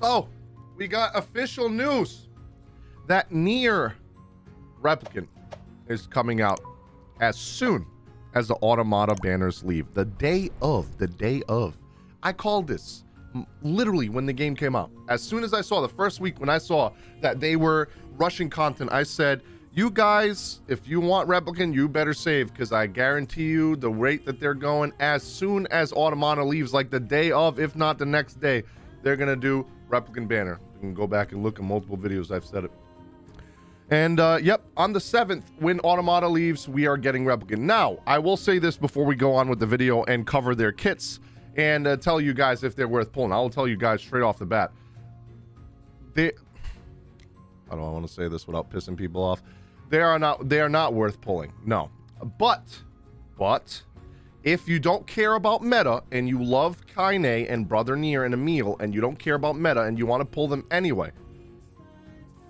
So, we got official news that Nier Replicant is coming out as soon as the Automata banners leave. The day of. I called this literally when the game came out. As soon as I saw the first week, when I saw that they were rushing content, I said, you guys, if you want Replicant, you better save, because I guarantee you the rate that they're going, as soon as Automata leaves, like the day of, if not the next day, they're going to do Replicant banner. You can go back and look at multiple videos, I've said it. And yep, on the 7th, when Automata leaves, we are getting Replicant. Now, I will say this before we go on with the video and cover their kits and tell you guys if they're worth pulling. I will tell you guys straight off the bat. I don't want to say this without pissing people off. They are not worth pulling. No. But if you don't care about meta and you love Kaine and Brother Nier and Emil and you don't care about meta and you want to pull them anyway,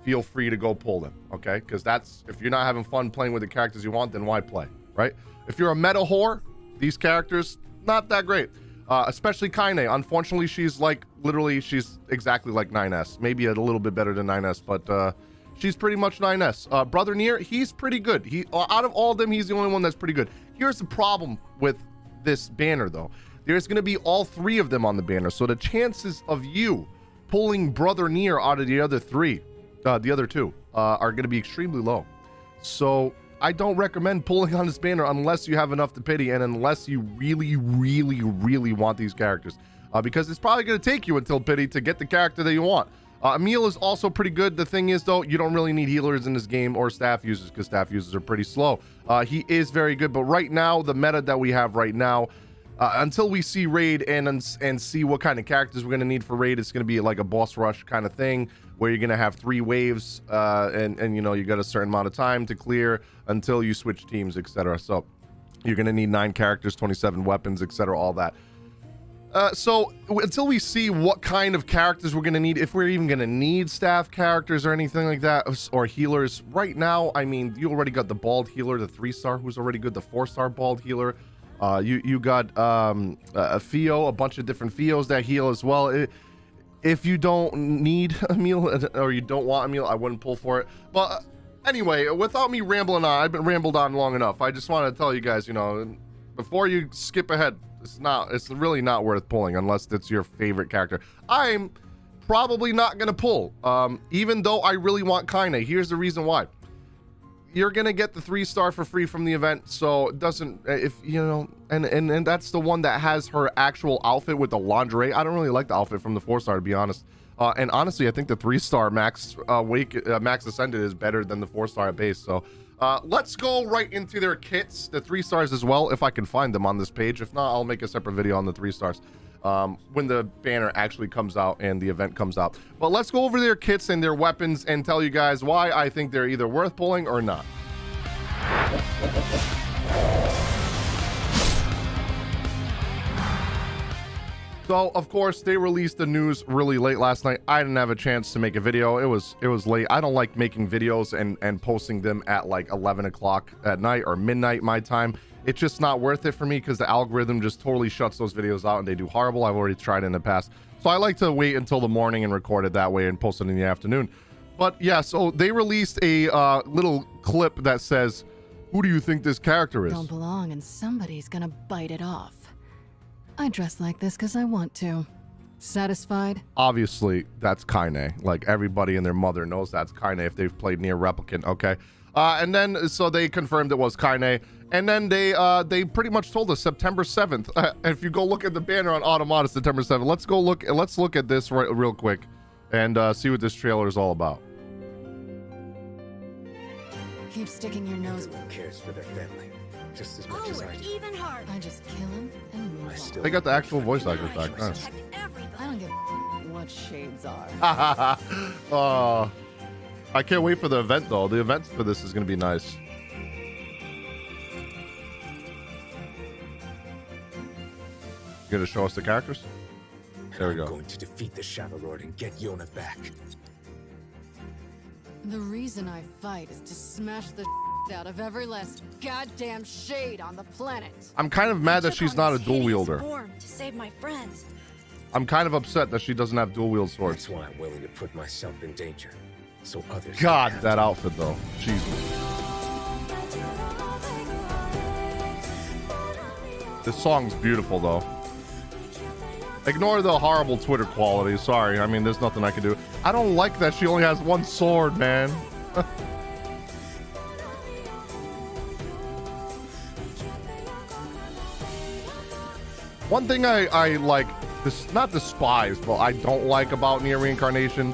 feel free to go pull them, okay? Because that's, if you're not having fun playing with the characters you want, then why play, right? If you're a meta whore, these characters, not that great. Especially Kaine. Unfortunately, she's like, literally, she's exactly like 9S. Maybe a little bit better than 9S, but she's pretty much 9S. Brother Nier, he's pretty good. He, out of all of them, he's the only one that's pretty good. Here's the problem with this banner, though. There's going to be all three of them on the banner, so the chances of you pulling Brother Nier out of the other three, the other two, are going to be extremely low. So I don't recommend pulling on this banner unless you have enough to pity and unless you really want these characters, because it's probably going to take you until pity to get the character that you want. Emil is also pretty good. The thing is, though, you don't really need healers in this game or staff users, because staff users are pretty slow. He is very good, but right now, the meta that we have right now, until we see raid and see what kind of characters we're going to need for raid, it's going to be like a boss rush kind of thing where you're going to have 3 waves, and you know, you got a certain amount of time to clear until you switch teams, etc. So you're going to need 9 characters, 27 weapons, etc. all that. So until we see what kind of characters we're going to need, if we're even going to need staff characters or anything like that, or healers, right now, I mean, you already got the bald healer, the 3-star, who's already good, the 4-star bald healer. You got a Theo, a bunch of different Theos that heal as well. If you don't need Emil, or you don't want Emil, I wouldn't pull for it. But anyway, without me rambling on, I've been rambled on long enough. I just want to tell you guys, you know, before you skip ahead, it's really not worth pulling unless it's your favorite character. I'm probably not gonna pull, even though I really want Kaine. Here's the reason why. You're gonna get the 3-star for free from the event, so it doesn't, if you know, and that's the one that has her actual outfit with the lingerie. I don't really like the outfit from the 4-star, to be honest. And honestly, I think the 3-star max max ascended is better than the 4-star at base. So let's go right into their kits, the 3-stars as well, if I can find them on this page. If not, I'll make a separate video on the 3-stars when the banner actually comes out and the event comes out. But let's go over their kits and their weapons and tell you guys why I think they're either worth pulling or not. So, of course, they released the news really late last night. I didn't have a chance to make a video. It was late. I don't like making videos and posting them at like 11 o'clock at night or midnight my time. It's just not worth it for me because the algorithm just totally shuts those videos out and they do horrible. I've already tried it in the past. So I like to wait until the morning and record it that way and post it in the afternoon. But yeah, so they released a little clip that says, "Who do you think this character is?" Don't belong and somebody's gonna bite it off. I dress like this because I want to. Satisfied? Obviously, that's Kaine. Like, everybody and their mother knows that's Kaine if they've played Nier Replicant, okay? And then, so they confirmed it was Kaine. And then they pretty much told us September 7th. If you go look at the banner on Automata, September 7th. Let's look at this real quick and see what this trailer is all about. Keep sticking your nose. Everyone cares for their family just as much as I do. Even harder. I just kill him and move on. They got the actual voice actors back. Nice. I don't give what shades are. Oh, I can't wait for the event though. The event for this is going to be nice. You gonna show us the characters? There we go. I'm going to defeat the Shadow Lord and get Yona back. The reason I fight is to smash the out of every last goddamn shade on the planet. I'm kind of mad that she's not a dual wielder. To save my friends. I'm kind of upset that she doesn't have dual wield swords. That's why I'm willing to put myself in danger, so others. God, that outfit though. Jesus. This song's beautiful though. Ignore the horrible Twitter quality. Sorry. I mean, there's nothing I can do. I don't like that she only has one sword, man. One thing I like, not despise, but I don't like about Nier Reincarnation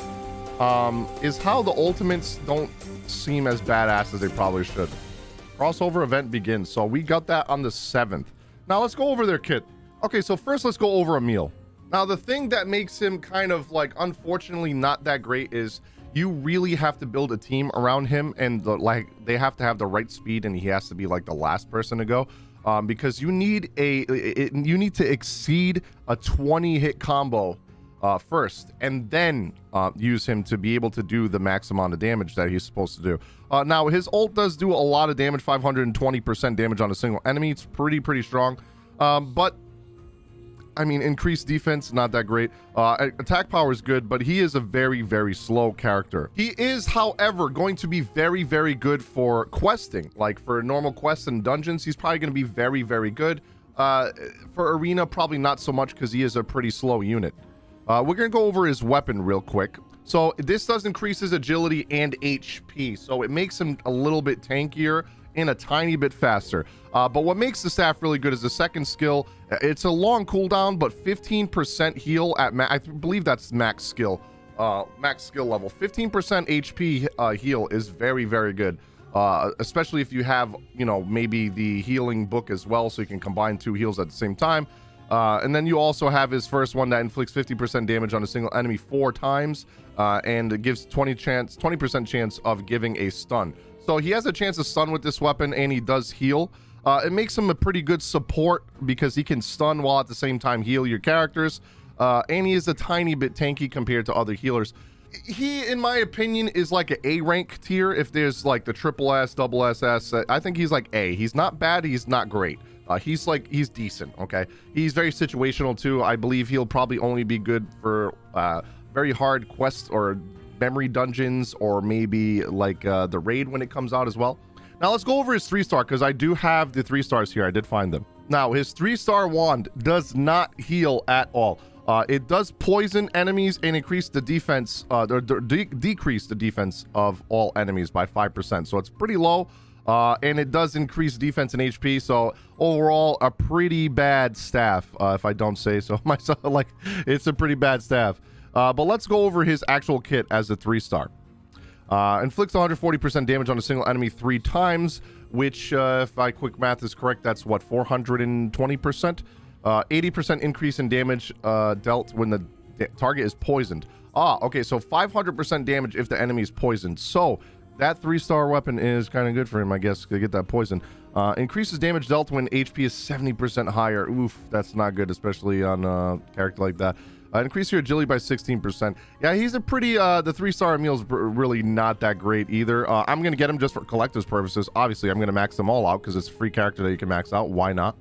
is how the ultimates don't seem as badass as they probably should. Crossover event begins. So we got that on the 7th. Now let's go over their kit. Okay, so first let's go over Emil. Now the thing that makes him kind of like unfortunately not that great is you really have to build a team around him, and they have to have the right speed, and he has to be like the last person to go. Because you need to exceed a 20 hit combo first, and then use him to be able to do the max amount of damage that he's supposed to do. Now his ult does do a lot of damage, 520% damage on a single enemy. It's pretty strong, but I mean, increased defense, not that great. Attack power is good, but he is a very slow character. He is, however, going to be very good for questing. Like for normal quests and dungeons, he's probably going to be very good. For arena, probably not so much because he is a pretty slow unit. We're going to go over his weapon real quick. So this does increase his agility and HP, so it makes him a little bit tankier and a tiny bit faster. But what makes the staff really good is the second skill. It's a long cooldown, but 15% heal at I believe that's max skill level. 15% HP heal is very good, especially if you have, you know, maybe the healing book as well, so you can combine 2 heals at the same time. And then you also have his first one that inflicts 50% damage on a single enemy 4 times, and it gives 20% chance of giving a stun. So he has a chance to stun with this weapon, and he does heal. It makes him a pretty good support because he can stun while at the same time heal your characters. And he is a tiny bit tanky compared to other healers. He, in my opinion, is like an A rank tier. If there's like the triple S, double SS, I think he's like A. He's not bad. He's not great. He's decent. Okay. He's very situational too. I believe he'll probably only be good for very hard quests or memory dungeons, or maybe like the raid when it comes out as well. Now let's go over his 3-star, because I do have the 3 stars here. I did find them. Now his 3-star wand does not heal at all. It does poison enemies and increase the defense, decrease the defense of all enemies by 5%. So it's pretty low, and it does increase defense and HP. So overall, a pretty bad staff, if I don't say so myself. Like, it's a pretty bad staff. But let's go over his actual kit as a 3-star. Inflicts 140% damage on a single enemy 3 times, which, if my quick math is correct, that's what, 420%? 80% increase in damage dealt when the target is poisoned. Okay, so 500% damage if the enemy is poisoned. So that 3-star weapon is kind of good for him, I guess, to get that poison. Increases damage dealt when HP is 70% higher. Oof, that's not good, especially on a character like that. Increase your agility by 16%. Yeah, he's a pretty, the 3-star Emil's really not that great either. I'm going to get him just for collector's purposes. Obviously, I'm going to max them all out because it's a free character that you can max out. Why not?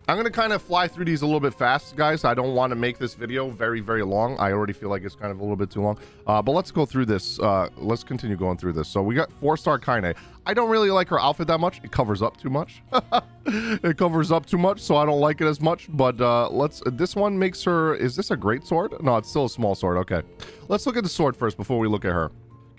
I'm going to kind of fly through these a little bit fast, guys. I don't want to make this video very long. I already feel like it's kind of a little bit too long. But let's go through this. Let's continue going through this. So we got 4-star Kaine. I don't really like her outfit that much. It covers up too much. It covers up too much, so I don't like it as much. But this one makes her, is this a great sword? No, it's still a small sword. Okay. Let's look at the sword first before we look at her.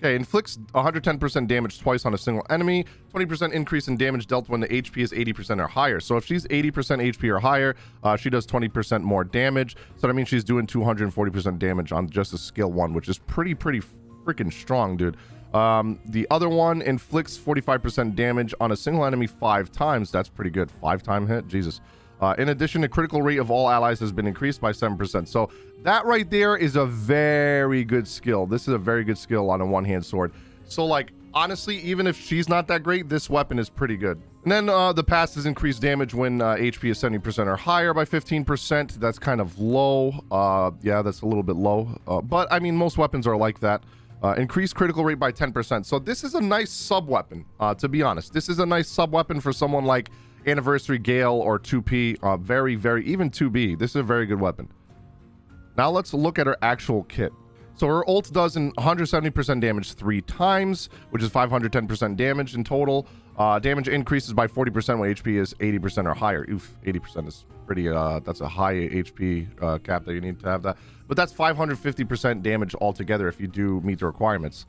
Okay, inflicts 110% damage twice on a single enemy, 20% increase in damage dealt when the HP is 80% or higher. So if she's 80% HP or higher, she does 20% more damage. So that means she's doing 240% damage on just a skill 1, which is pretty freaking strong, dude. The other one inflicts 45% damage on a single enemy 5 times. That's pretty good. 5-time hit, Jesus. In addition, the critical rate of all allies has been increased by 7%. So that right there is a very good skill. This is a very good skill on a one-hand sword. So, like, honestly, even if she's not that great, this weapon is pretty good. And then the pass is increased damage when HP is 70% or higher by 15%. That's kind of low. Yeah, that's a little bit low. But, I mean, most weapons are like that. Increased critical rate by 10%. So this is a nice sub-weapon, to be honest. This is a nice sub-weapon for someone like Anniversary Gale or 2P. Even 2B. This is a very good weapon. Now let's look at her actual kit. So her ult does 170% damage 3 times, which is 510% damage in total. Damage increases by 40% when HP is 80% or higher. Oof, 80% is pretty, that's a high HP cap that you need to have that. But that's 550% damage altogether if you do meet the requirements.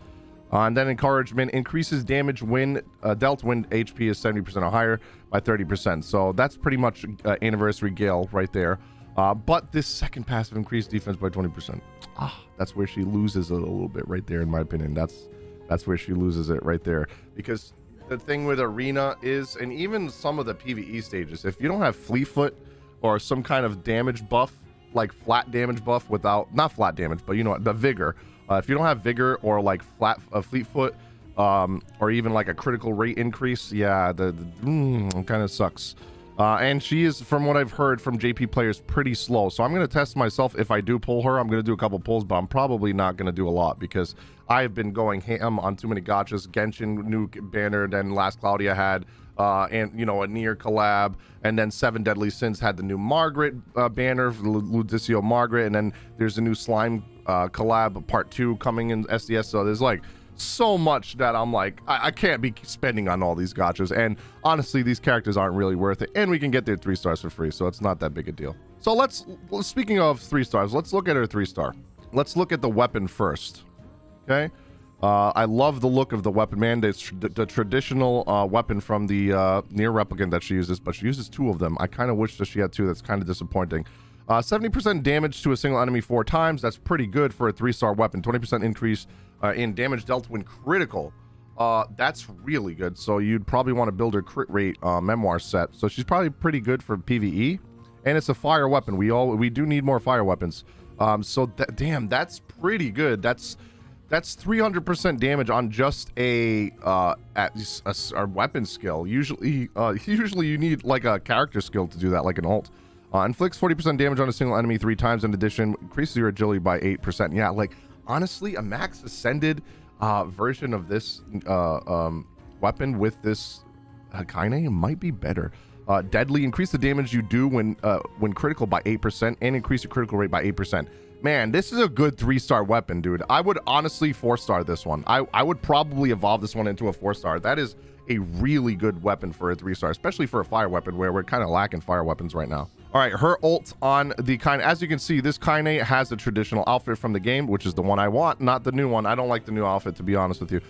And then encouragement increases damage when dealt when HP is 70% or higher by 30%. So that's pretty much anniversary Gale right there. But this second passive increased defense by 20%. That's where she loses it a little bit right there, in my opinion. That's where she loses it right there. Because the thing with Arena is, and even some of the PvE stages, if you don't have Fleetfoot or some kind of damage buff, like flat damage buff without, not flat damage, but you know, the vigor. If you don't have vigor or like flat Fleetfoot, or even like a critical rate increase, yeah, the kind of sucks. And she is, from what I've heard from JP players, pretty slow. So I'm going to test myself. If I do pull her, I'm going to do a couple pulls, but I'm probably not going to do a lot because I've been going ham on too many gotchas. Genshin new banner, then Last Claudia had, and you know, a Nier collab, and then 7 Deadly Sins had the new Margaret banner, Ludicio Margaret, and then there's a new Slime collab part 2 coming in SDS. So there's like so much that I'm like, I can't be spending on all these gotchas, and honestly these characters aren't really worth it, and we can get their 3 stars for free, so it's not that big a deal. So speaking of 3 stars, let's look at her 3-star. Let's look at the weapon first. Okay, I love the look of the weapon, man. It's the traditional weapon from the Nier Replicant that she uses, but she uses 2 of them. I kind of wish that she had 2. That's kind of disappointing. 70% damage to a single enemy 4 times. That's pretty good for a 3-star weapon. 20% increase in damage dealt when critical. That's really good. So you'd probably want to build her crit rate memoir set. So she's probably pretty good for PvE, and it's a fire weapon. We do need more fire weapons. So damn, that's pretty good. That's 300% damage on just a weapon skill. Usually you need like a character skill to do that, like an ult. Inflicts 40% damage on a single enemy 3 times. In addition, increases your agility by 8%. Yeah, like honestly, a max ascended version of this weapon with this Kaine might be better. Deadly, increase the damage you do when critical by 8%, and increase your critical rate by 8%. Man, this is a good 3-star weapon, dude. I would honestly 4-star this one. I would probably evolve this one into a 4-star. That is a really good weapon for a 3-star, especially for a fire weapon where we're kind of lacking fire weapons right now. All right, her ult on the Kaine. As you can see, this Kaine has a traditional outfit from the game, which is the one I want, not the new one. I don't like the new outfit, to be honest with you.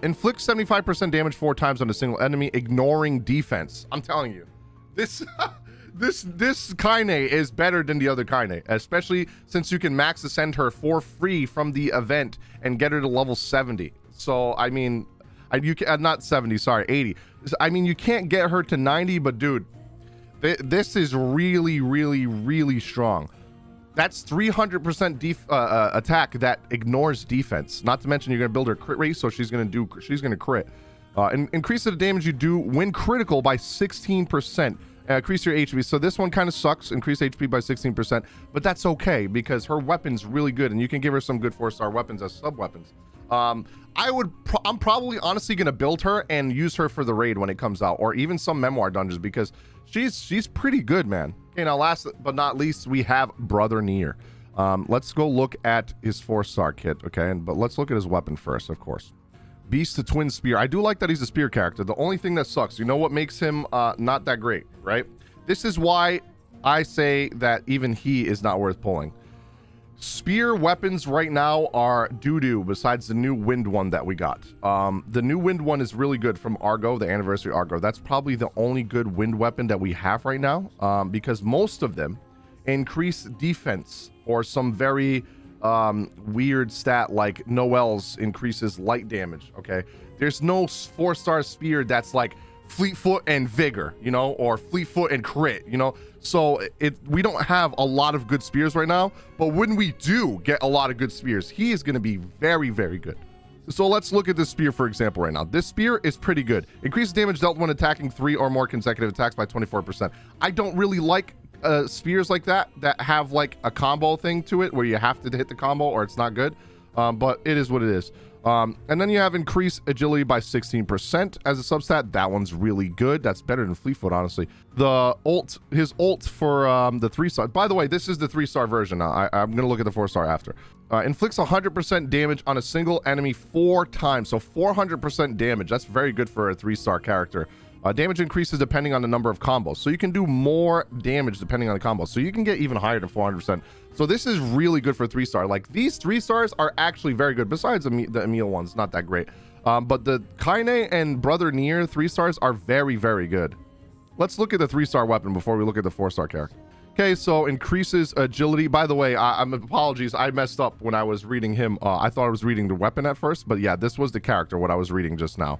Inflicts 75% damage 4 times on a single enemy, ignoring defense. I'm telling you, this this Kaine is better than the other Kaine, especially since you can max ascend her for free from the event and get her to level 70. So I mean, you can not 70, sorry, 80. I mean, you can't get her to 90, but dude, this is really, really, really strong. That's 300% attack that ignores defense. Not to mention you're gonna build her crit rate, so she's gonna crit. And increase the damage you do when critical by 16%. Increase your HP. So this one kind of sucks. Increase HP by 16%, but that's okay because her weapon's really good, and you can give her some good 4-star weapons as sub weapons. I'm probably honestly gonna build her and use her for the raid when it comes out, or even some memoir dungeons, because she's pretty good, man. Okay, now last but not least, we have Brother Nier. Let's go look at his 4-star kit, okay? But let's look at his weapon first, of course. Beast to Twin Spear. I do like that he's a spear character. The only thing that sucks, you know what makes him not that great, right? This is why I say that even he is not worth pulling. Spear weapons right now are doo-doo besides the new wind one that we got. The new wind one is really good from Argo, the anniversary Argo. That's probably the only good wind weapon that we have right now, because most of them increase defense or some very weird stat like Noel's increases light damage. Okay, there's no 4-star spear that's like Fleetfoot and vigor, you know, or Fleetfoot and crit, you know. So we don't have a lot of good spears right now, but when we do get a lot of good spears, he is going to be very, very good. So let's look at this spear, for example, right now. This spear is pretty good. Increases damage dealt when attacking 3 or more consecutive attacks by 24%. I don't really like spears like that have like a combo thing to it where you have to hit the combo or it's not good. but it is what it is. And then you have increased agility by 16% as a substat. That one's really good. That's better than Fleetfoot, honestly. The ult, his ult for the 3-star. By the way, this is the 3-star version. Now, I'm going to look at the 4-star after. Inflicts 100% damage on a single enemy 4 times. So 400% damage. That's very good for a 3-star character. Damage increases depending on the number of combos. So you can do more damage depending on the combo. So you can get even higher than 400%. So this is really good for 3-star. Like, these 3-stars are actually very good. Besides the Emil ones, not that great. But the Kaine and Brother Nier 3-stars are very, very good. Let's look at the 3-star weapon before we look at the 4-star character. Okay, so increases agility. By the way, I'm apologies. I messed up when I was reading him. I thought I was reading the weapon at first. But yeah, this was the character, what I was reading just now.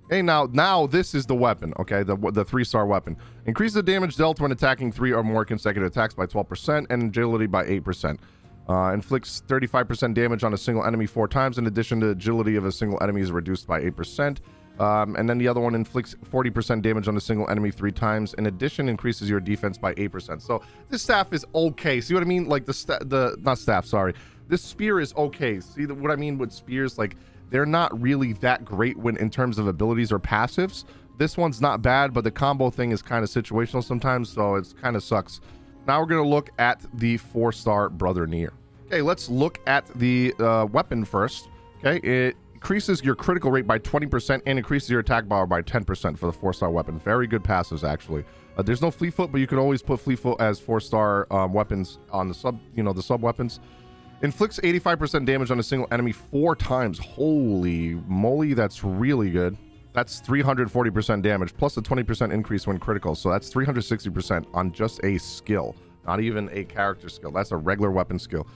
Okay, now this is the weapon, okay, the 3-star weapon. Increases the damage dealt when attacking 3 or more consecutive attacks by 12% and agility by 8%. Inflicts 35% damage on a single enemy 4 times. In addition, the agility of a single enemy is reduced by 8%. And then the other one inflicts 40% damage on a single enemy 3 times. In addition, increases your defense by 8%. So this staff is okay. See what I mean? Like this spear is okay. See what I mean with spears? Like, they're not really that great when in terms of abilities or passives. This one's not bad, but the combo thing is kind of situational sometimes, so it's kind of sucks. Now we're going to look at the 4-star Brother Nier. Okay, let's look at the weapon first. Okay, it increases your critical rate by 20% and increases your attack power by 10% for the 4-star weapon. Very good passives, actually. There's no Fleetfoot, but you could always put Fleetfoot as 4-star weapons on the sub weapons. Inflicts 85% damage on a single enemy 4 times. Holy moly, that's really good. That's 340% damage, plus a 20% increase when critical. So that's 360% on just a skill, not even a character skill. That's a regular weapon skill.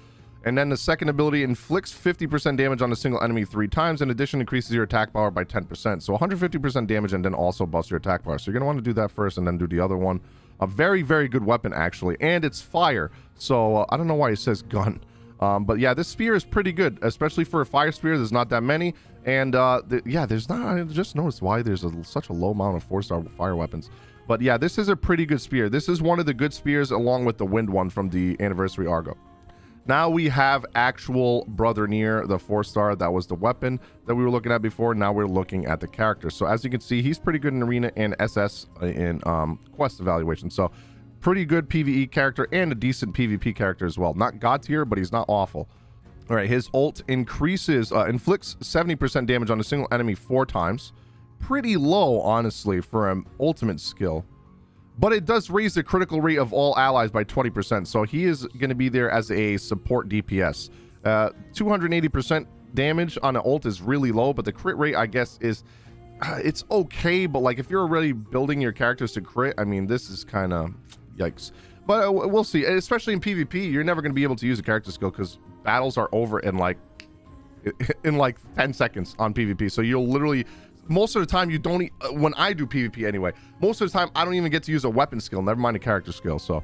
And then the second ability inflicts 50% damage on a single enemy 3 times. In addition, increases your attack power by 10%. So 150% damage and then also buffs your attack power. So you're going to want to do that first and then do the other one. A very, very good weapon, actually. And it's fire. So I don't know why it says gun. But yeah, this spear is pretty good, especially for a fire spear. There's not that many, and yeah, there's not. I just noticed why there's such a low amount of 4-star fire weapons. But yeah, this is a pretty good spear. This is one of the good spears, along with the wind one from the Anniversary Argo. Now we have actual Brother Nier, the 4-star. That was the weapon that we were looking at before. Now we're looking at the character. So as you can see, he's pretty good in arena and SS in quest evaluation. So pretty good PvE character and a decent PvP character as well. Not god tier, but he's not awful. All right, his ult inflicts 70% damage on a single enemy 4 times. Pretty low, honestly, for an ultimate skill. But it does raise the critical rate of all allies by 20%. So he is going to be there as a support DPS. 280% damage on an ult is really low, but the crit rate, I guess, is it's okay. But like, if you're already building your characters to crit, I mean, this is kind of yikes. But we'll see. Especially in PvP, you're never going to be able to use a character skill because battles are over in like 10 seconds on PvP. So you'll literally, most of the time you don't when I do PvP anyway, most of the time I don't even get to use a weapon skill, never mind a character skill. So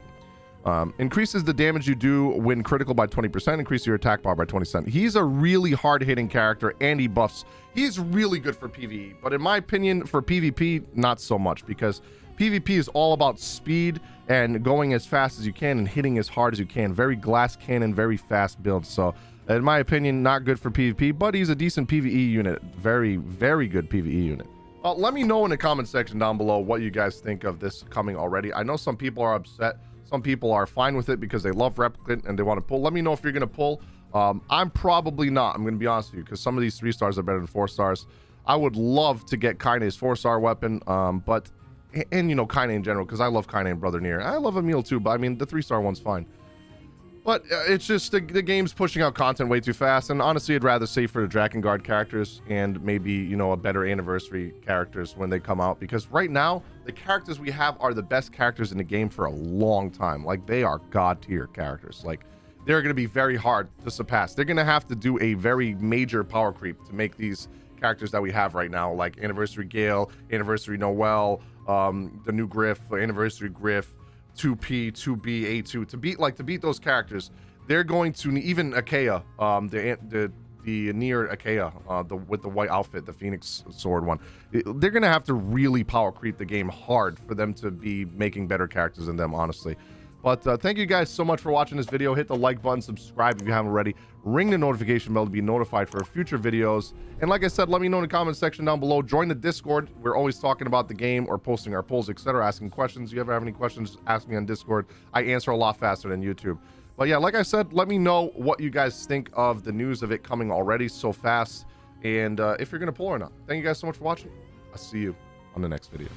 increases the damage you do when critical by 20%, increase your attack power by 20%. He's a really hard-hitting character and he buffs. He's really good for PvE, but in my opinion for PvP, not so much, because PvP is all about speed and going as fast as you can and hitting as hard as you can. Very glass cannon, very fast build. So in my opinion, not good for PvP, but he's a decent PvE unit. Very, very good PvE unit. Let me know in the comment section down below what you guys think of this coming already. I know some people are upset. Some people are fine with it because they love Replicant and they want to pull. Let me know if you're going to pull. I'm probably not. I'm going to be honest with you, because some of these 3-stars are better than 4-stars. I would love to get Kaine's 4-star weapon, but you know, Kaine in general, because I love Kaine and Brother Nier. I love Emil too, but I mean, the 3-star one's fine. But it's just the game's pushing out content way too fast, and honestly, I'd rather save for the Drakengard characters and maybe, you know, a better Anniversary characters when they come out, because right now, the characters we have are the best characters in the game for a long time. Like, they are god tier characters. Like, they're going to be very hard to surpass. They're going to have to do a very major power creep to make these characters that we have right now, like Anniversary Gale, Anniversary Noelle, the new Griff, Anniversary Griff, 2P, 2B, A2, to beat those characters, they're going to, even Achaea, the Nier Achaea, with the white outfit, the Phoenix sword one, they're gonna have to really power creep the game hard for them to be making better characters than them, honestly. But thank you guys so much for watching this video. Hit the like button, subscribe if you haven't already, ring the notification bell to be notified for future videos. And like I said, let me know in the comment section down below. Join the Discord. We're always talking about the game or posting our polls, etc., asking questions. If you ever have any questions, ask me on Discord. I answer a lot faster than YouTube. But yeah, like I said, let me know what you guys think of the news of it coming already so fast, and if you're going to pull or not. Thank you guys so much for watching. I'll see you on the next video.